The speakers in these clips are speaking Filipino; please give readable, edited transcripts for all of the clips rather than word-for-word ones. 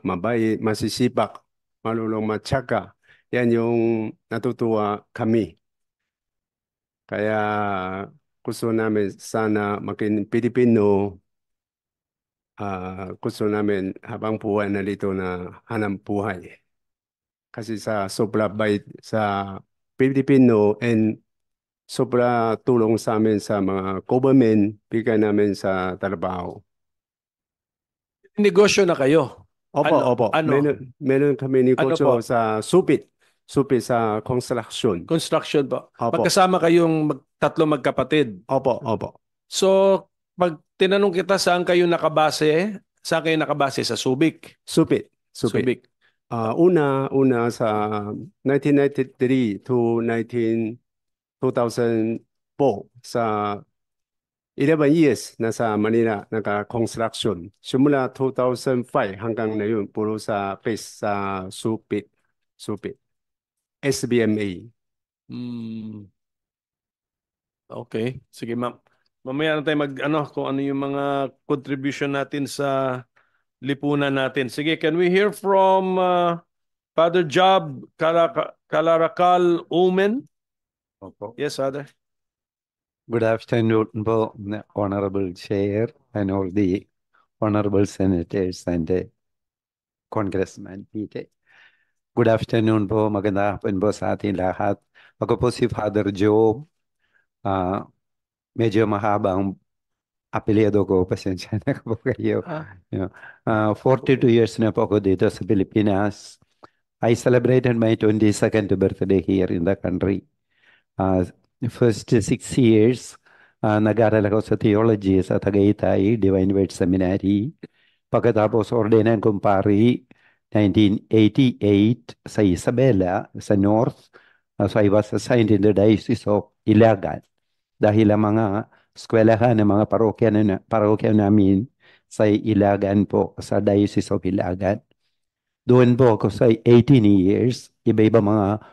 mabait, masisipag, marunong matyaga. Yan yung natutuwa kami. Kaya gusto namin sana maging Pilipino. Gusto namin habang buhay na dito na hanap buhay. Kasi sa sobra bait sa Pilipino and sobra tulong sa amin sa mga government, bigay namin sa trabaho. Negosyo na kayo. Opo, Ano, opo. ano, Meron kami ano negosyo po? sa supit. Supit sa construction. Construction po. Opo, Magkasama kayong tatlo magkapatid. opo, opo. So, pag tinanong kita saan kayo nakabase? Sa Subic. Supit, supit. Subic. Una sa 1993 to 2004 sa 11 years nasa Manila naka-construction. Simula 2005 hanggang ngayon puro sa base sa Supit. Supit. SBMA. Hmm, okay. Sige, ma'am. Mamaya na tayo kung ano yung mga contribution natin sa lipunan natin. Sige, can we hear from Father Job Kalarakal Omen? Opo. Yes, Father. Good afternoon, Honorable Chair and all the Honorable Senators and Congressman Peter. Good afternoon po, magandang hapon po sa ating lahat. Ako po si Father Job. Ah, medyo mahaba ang apelyido ko, pasensya na po kayo. You know, 42 years na po ako dito sa Pilipinas. I celebrated my 22nd birthday here in the country. First 6 years, nag-aral ako sa theology sa Tagaytay, Divine Word Seminary. Pagkatapos ordinan kong pari, 1988 sa Isabela, sa North. So I was assigned in the Diocese of Ilagan. Dahil ang mga eskwelahan ng mga parokya namin sa Ilagan po, sa Diocese of Ilagan. Doon po ako sa 18 years, iba-iba mga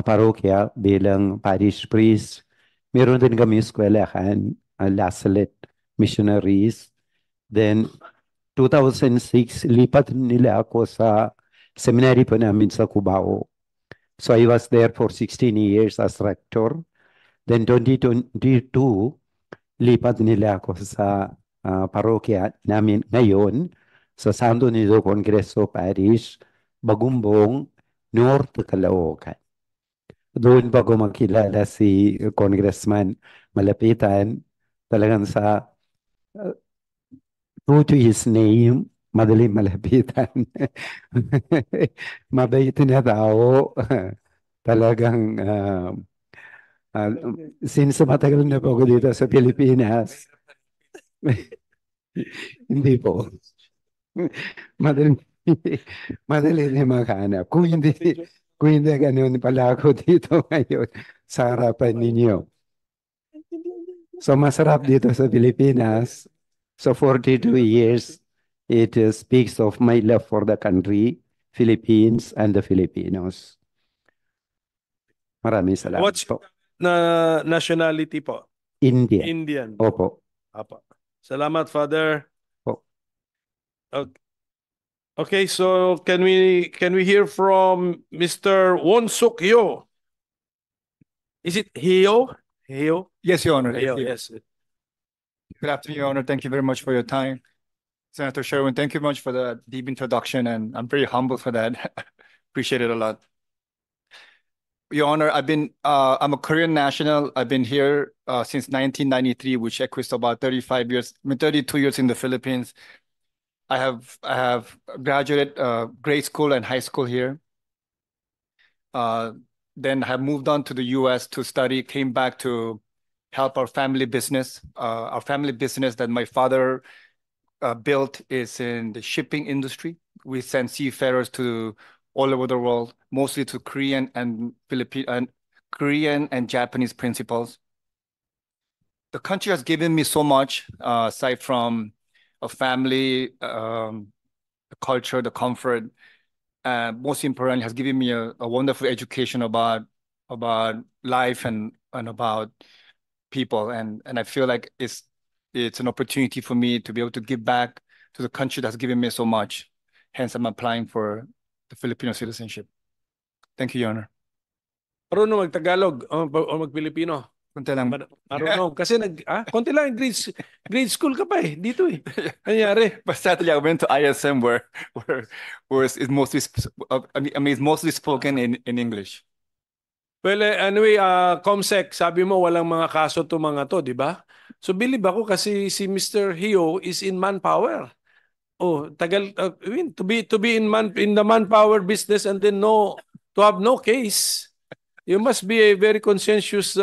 parokya bilang parish priest. Meron din kami eskwelahan, Lasalle Missionaries. Then, 2006, lipat nila ako sa seminary po namin sa Cubao. So I was there for 16 years as rector. Then 2022, lipat nila ako sa parokya namin ngayon sa Santo Nido Congreso Parish, Bagumbong, North Caloocan. Doon pa ko makilala si Congressman Malapitan. Talagang sa true to his name, madaling malapitan. Mabait na tao. Talagang uh, since matagal na po ako dito sa Pilipinas, hindi po. Madali, madali na maghanap. Kung hindi ganun pala ako dito ngayon sa harapan ninyo. So masarap dito sa Pilipinas. So 42 years, it speaks of my love for the country, Philippines, and the Filipinos. Maraming salamat What's po. na nationality po? India. Indian. Opo. Apa. Salamat, Father. Opo. Okay. Okay, so can we hear from Mr. Won Suk Hyo? Is it Hyo? Hyo? Yes, Your Honor. Hyo, yes. Good afternoon, Your Honor. Thank you very much for your time. Senator Sherwin, thank you much for the deep introduction, and I'm very humble for that. Appreciate it a lot. Your Honor, I'm a Korean national. I've been here since 1993, which equates to about 35 years, 32 years in the Philippines. I have graduated grade school and high school here. Then I have moved on to the US to study, came back to help our family business. Our family business that my father built is in the shipping industry. We send seafarers to all over the world, mostly to Korean and Korean and Japanese principals. The country has given me so much, aside from a family, the culture, the comfort. Most importantly, has given me a wonderful education about life and about people, and I feel like it's an opportunity for me to be able to give back to the country that's given me so much. Hence, I'm applying for the Filipino citizenship. Thank you, Your Honor. Marunong mag-Tagalog o mag-Pilipino? Kunti lang. Marunong. Kasi konti lang, grade school ka pa eh. Dito eh. Ano nangyari? But sadly, I went to ISM where it's mostly it's mostly spoken in English. Well, anyway, Comsec, sabi mo walang mga kaso to mga to, di ba? So believe ako kasi si Mr. Hio is in manpower. Oh, tagal I mean, to be in the manpower business and then to have no case. You must be a very conscientious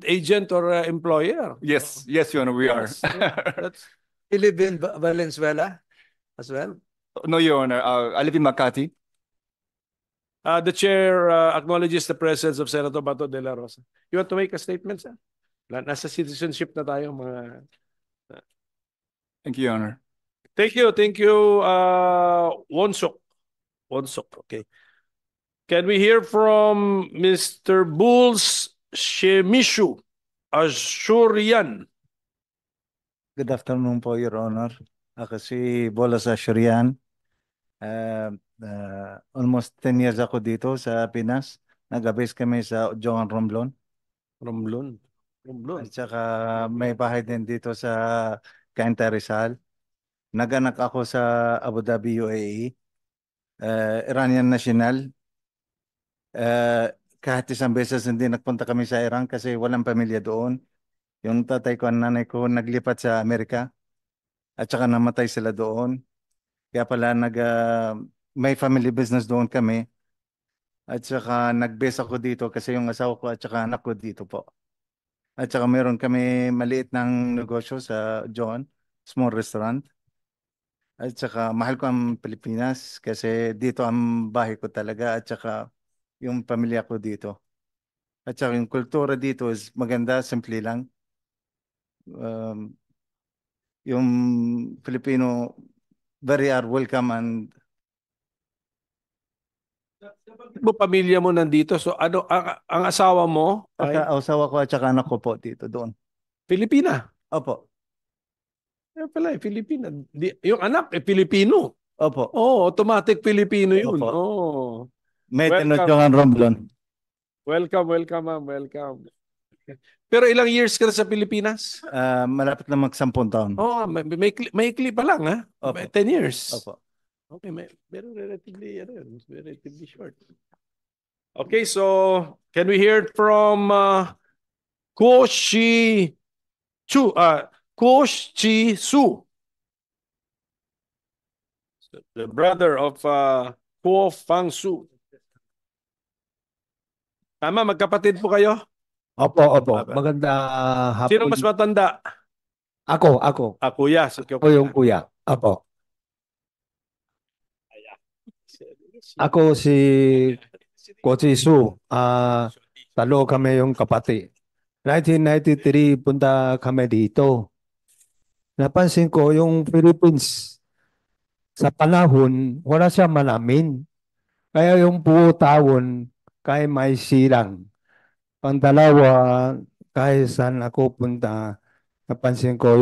agent or employer. Yes, Your Honor, we are. That's You live in Valenzuela as well? No, Your Honor. I live in Makati. the chair acknowledges the presence of Senator Bato de la Rosa. You want to make a statement, sir? Nasa citizenship na tayo mga. Thank you, Your Honor. Thank you, Wonsok. Okay. Can we hear from Mr. Bulls Shemishu Ashurian? Good afternoon po, Your Honor. Ako si Bolas Ashurian. Almost 10 years ako dito sa Pinas. Nag-base kami sa Joan Romblon. Romblon. At saka may bahay din dito sa Cainta Rizal. Naganak ako sa Abu Dhabi, UAE. Iranian national. Kahit isang beses hindi nagpunta kami sa Iran kasi walang pamilya doon. Yung tatay ko at nanay ko naglipat sa Amerika at saka namatay sila doon. Kaya pala may family business doon kami. At saka nag-base ako dito kasi yung asawa ko at saka anak ko dito po. At saka meron kami maliit ng negosyo sa John, small restaurant. At saka mahal ko ang Pilipinas kasi dito ang bahay ko talaga at saka yung pamilya ko dito. At saka yung kultura dito is maganda, simple lang. Yung Filipino very are welcome and Mo pamilya mo nandito. So ano ang asawa mo ay asawa ko at saka anak ko po dito doon. Pilipina. Opo. Yan pala, Pilipina. Yung anak Pilipino. Opo. Oh, automatic Pilipino yun. Opo. Oh. May Welcome. tinutulungan Romblon. Welcome, ma'am. Welcome. Pero ilang years ka na sa Pilipinas? Malapit na mag-10 taon. Oh, may clip pa lang, ha? Opo. 10 years. Opo. Okay, pero relatively short. Okay, so can we hear it from Kuo Shi Su, the brother of Kuo Fang Su. Tama, magkapatid po kayo? Opo. Maganda hapon. Sino mas matanda? Ako. Kuya. Ako yung kuya. Opo. Ako si Kochi Su. Talo kami yung kapatid. 1993 punta kami dito. Napansin ko yung Philippines sa panahon wala siya malamin. Kaya yung buo taon kaya may silang. Pangdalawa, kahit saan ako punta, napansin ko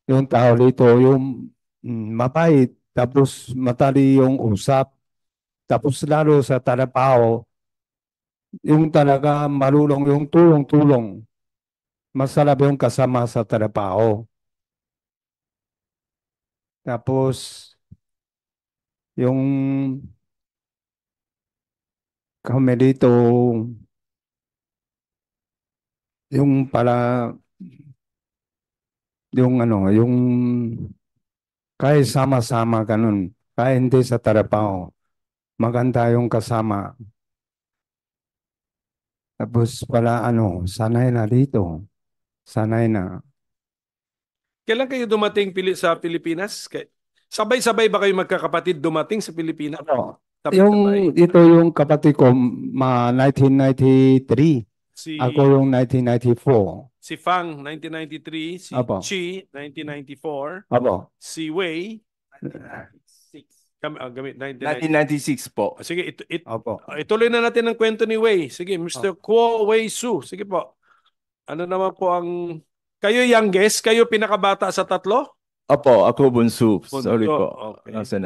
yung tao dito, yung mabait, tapos matali yung usap, tapos lalo sa trabaho, yung talaga marunong yung tulong-tulong. Masarap yung kasama sa trabaho. Tapos, yung kami dito, yung para yung kahit sama-sama ganun, kahit hindi sa trabaho, maganda yung kasama. Tapos pala sanay na dito. Sanay na. Kailan kayo dumating sa Pilipinas? Sabay-sabay ba kayo magkakapatid dumating sa Pilipinas? Ito yung kapatid ko, 1993. Ako yung 1994. Si Fang, 1993. Si Apo. Chi, 1994. Abo. Si Wei, 1996 po. sige, Opo. ituloy na natin ang kwento ni Wei. Sige, Mr. Kuo Wei Su. Sige po. Ano naman po ang... Kayo youngest? Kayo pinakabata sa tatlo? Opo, ako bunso. Sorry Bunso, po. okay. Nasa